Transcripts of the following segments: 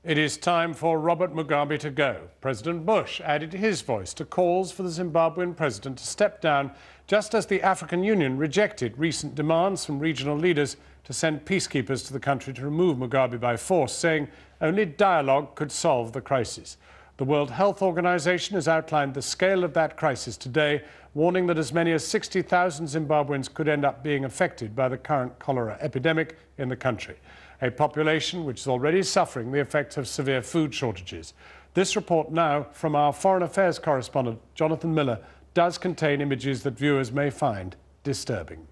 It is time for Robert Mugabe to go. President Bush added his voice to calls for the Zimbabwean president to step down, just as the African Union rejected recent demands from regional leaders to send peacekeepers to the country to remove Mugabe by force, saying only dialogue could solve the crisis. The World Health Organization has outlined the scale of that crisis today, warning that as many as 60,000 Zimbabweans could end up being affected by the current cholera epidemic in the country, a population which is already suffering the effects of severe food shortages. This report now from our Foreign Affairs correspondent, Jonathan Miller, does contain images that viewers may find disturbing.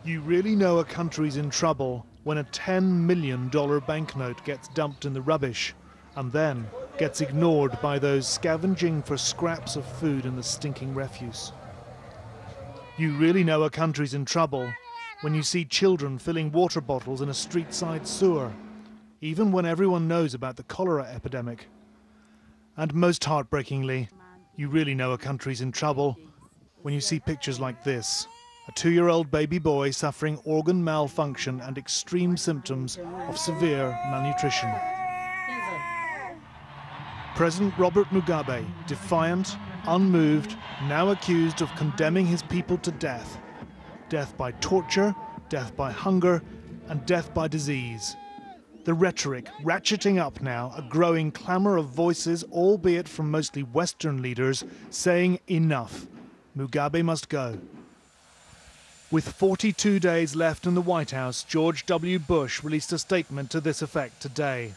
You really know a country's in trouble when a $10 million banknote gets dumped in the rubbish and then gets ignored by those scavenging for scraps of food in the stinking refuse. You really know a country's in trouble when you see children filling water bottles in a street-side sewer, even when everyone knows about the cholera epidemic. And most heartbreakingly, you really know a country's in trouble when you see pictures like this. A 2-year-old baby boy suffering organ malfunction and extreme symptoms of severe malnutrition. President Robert Mugabe, defiant, unmoved, now accused of condemning his people to death. Death by torture, death by hunger, and death by disease. The rhetoric ratcheting up now, a growing clamour of voices, albeit from mostly Western leaders, saying enough. Mugabe must go. With 42 days left in the White House, George W. Bush released a statement to this effect today.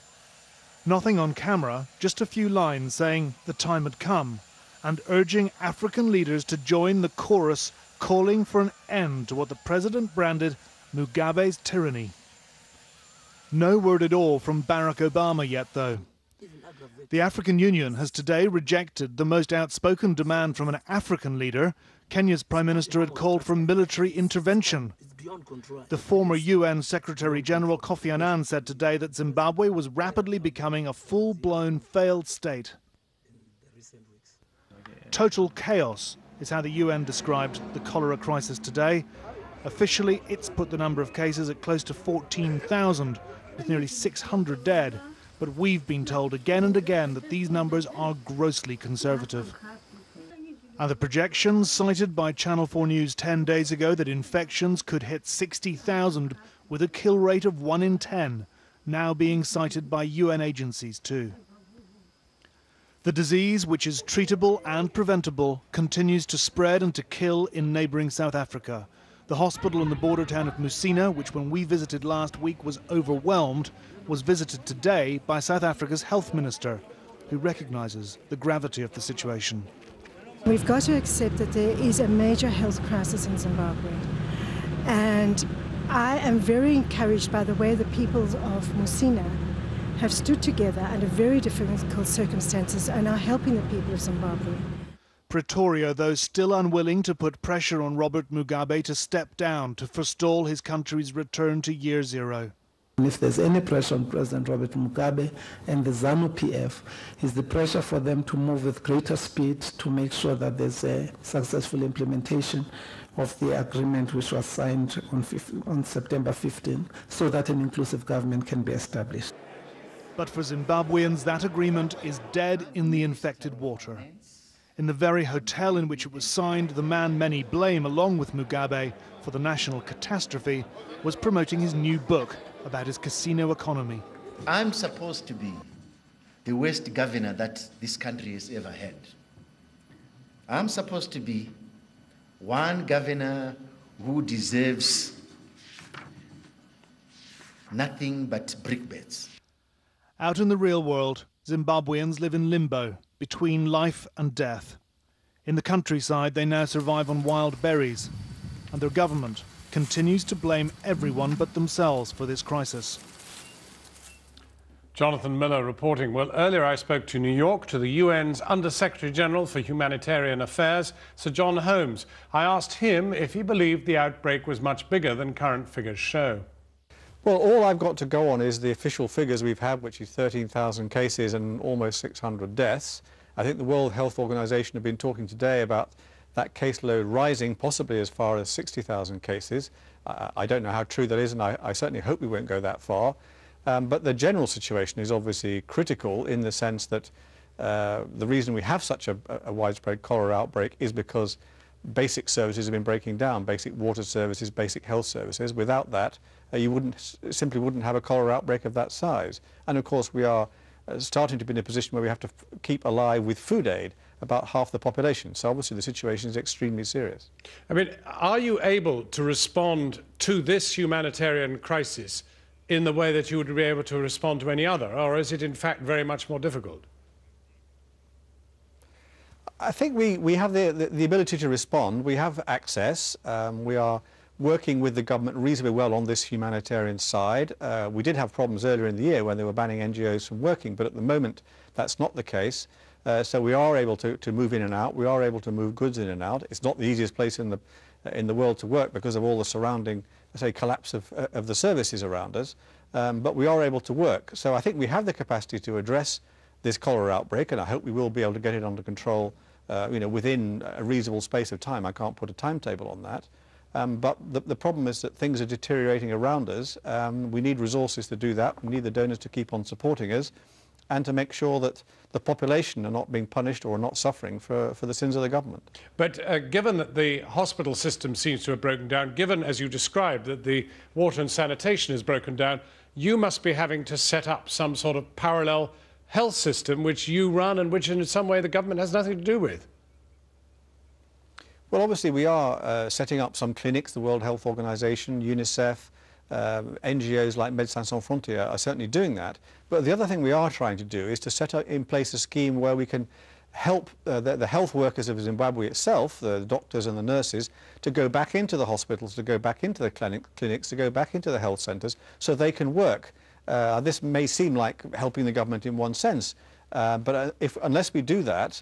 Nothing on camera, just a few lines saying the time had come, and urging African leaders to join the chorus calling for an end to what the president branded Mugabe's tyranny. No word at all from Barack Obama yet, though. The African Union has today rejected the most outspoken demand from an African leader. Kenya's Prime Minister had called for military intervention. The former UN Secretary-General Kofi Annan said today that Zimbabwe was rapidly becoming a full-blown failed state. Total chaos is how the UN described the cholera crisis today. Officially, it's put the number of cases at close to 14,000, with nearly 600 dead. But we've been told again and again that these numbers are grossly conservative. And the projections cited by Channel 4 News 10 days ago that infections could hit 60,000 with a kill rate of 1 in 10, now being cited by UN agencies too. The disease, which is treatable and preventable, continues to spread and to kill in neighbouring South Africa. The hospital in the border town of Musina, which when we visited last week was overwhelmed, was visited today by South Africa's health minister, who recognises the gravity of the situation. We've got to accept that there is a major health crisis in Zimbabwe. And I am very encouraged by the way the people of Musina have stood together under very difficult circumstances and are helping the people of Zimbabwe. Pretoria, though, still unwilling to put pressure on Robert Mugabe to step down to forestall his country's return to year zero. If there's any pressure on President Robert Mugabe and the ZANU-PF, is the pressure for them to move with greater speed to make sure that there's a successful implementation of the agreement which was signed on September 15, so that an inclusive government can be established. But for Zimbabweans, that agreement is dead in the infected water. In the very hotel in which it was signed, the man many blame, along with Mugabe, for the national catastrophe, was promoting his new book about his casino economy. I'm supposed to be the worst governor that this country has ever had. I'm supposed to be one governor who deserves nothing but brickbats. Out in the real world, Zimbabweans live in limbo, between life and death. In the countryside, they now survive on wild berries, and their government continues to blame everyone but themselves for this crisis. Jonathan Miller reporting. Well, earlier I spoke to New York, to the UN's Under-Secretary-General for Humanitarian Affairs, Sir John Holmes. I asked him if he believed the outbreak was much bigger than current figures show. Well, all I've got to go on is the official figures we've had, which is 13,000 cases and almost 600 deaths. I think the World Health Organization have been talking today about that caseload rising possibly as far as 60,000 cases. I don't know how true that is, and I certainly hope we won't go that far. But the general situation is obviously critical in the sense that the reason we have such a widespread cholera outbreak is because basic services have been breaking down, basic water services, basic health services. Without that, you simply wouldn't have a cholera outbreak of that size. And of course we are starting to be in a position where we have to keep alive with food aid about half the population. So obviously the situation is extremely serious. I mean, are you able to respond to this humanitarian crisis in the way that you would be able to respond to any other, or is it in fact very much more difficult? I think we have the ability to respond. We have access. We are working with the government reasonably well on this humanitarian side. We did have problems earlier in the year when they were banning NGOs from working, but at the moment that's not the case. So we are able to move in and out. We are able to move goods in and out. It's not the easiest place in the world to work because of all the surrounding, say, collapse of the services around us. But we are able to work. So I think we have the capacity to address this cholera outbreak, and I hope we will be able to get it under control within a reasonable space of time. I can't put a timetable on that. But the problem is that things are deteriorating around us. We need resources to do that. We need the donors to keep on supporting us and to make sure that the population are not being punished or are not suffering for the sins of the government. But given that the hospital system seems to have broken down, given, as you described, that the water and sanitation is broken down, you must be having to set up some sort of parallel health system which you run and which in some way the government has nothing to do with. Well, obviously we are setting up some clinics. The World Health Organization, UNICEF, NGOs like Médecins Sans Frontières are certainly doing that. But the other thing we are trying to do is to set in place a scheme where we can help the health workers of Zimbabwe itself, the doctors and the nurses, to go back into the hospitals, to go back into the clinics, to go back into the health centres so they can work. This may seem like helping the government in one sense, but unless we do that,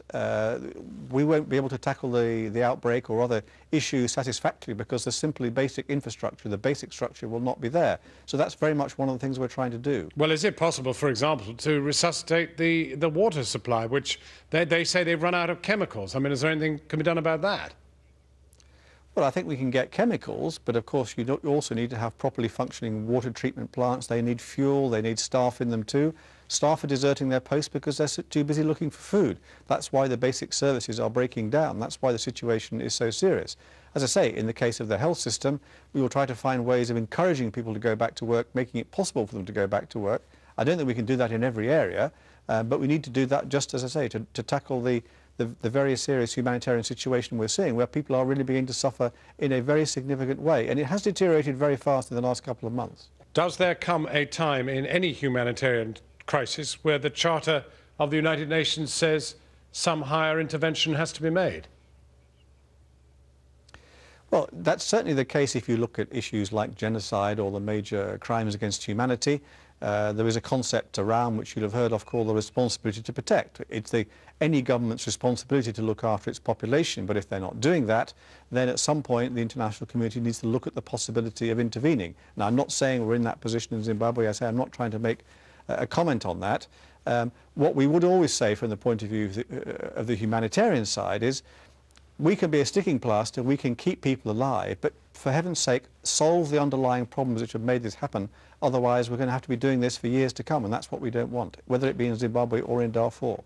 we won't be able to tackle the outbreak or other issues satisfactorily because the simply basic infrastructure, the basic structure will not be there. So that's very much one of the things we're trying to do. Well, is it possible, for example, to resuscitate the water supply, which they say they've run out of chemicals? I mean, is there anything can be done about that? Well, I think we can get chemicals, but of course you also need to have properly functioning water treatment plants. They need fuel, they need staff in them too. Staff are deserting their posts because they're too busy looking for food. That's why the basic services are breaking down. That's why the situation is so serious. As I say, in the case of the health system, we will try to find ways of encouraging people to go back to work, making it possible for them to go back to work. I don't think we can do that in every area, but we need to do that, just as I say, to tackle the very serious humanitarian situation we're seeing, where people are really beginning to suffer in a very significant way. And it has deteriorated very fast in the last couple of months. Does there come a time in any humanitarian crisis where the Charter of the United Nations says some higher intervention has to be made? Well, that's certainly the case if you look at issues like genocide or the major crimes against humanity. There is a concept around which you'll have heard of called the responsibility to protect. It's any government's responsibility to look after its population, but if they're not doing that, then at some point the international community needs to look at the possibility of intervening. Now, I'm not saying we're in that position in Zimbabwe. I say I'm not trying to make a comment on that. What we would always say from the point of view of the humanitarian side is we can be a sticking plaster, we can keep people alive, but for heaven's sake, solve the underlying problems which have made this happen. Otherwise, we're going to have to be doing this for years to come, and that's what we don't want, whether it be in Zimbabwe or in Darfur.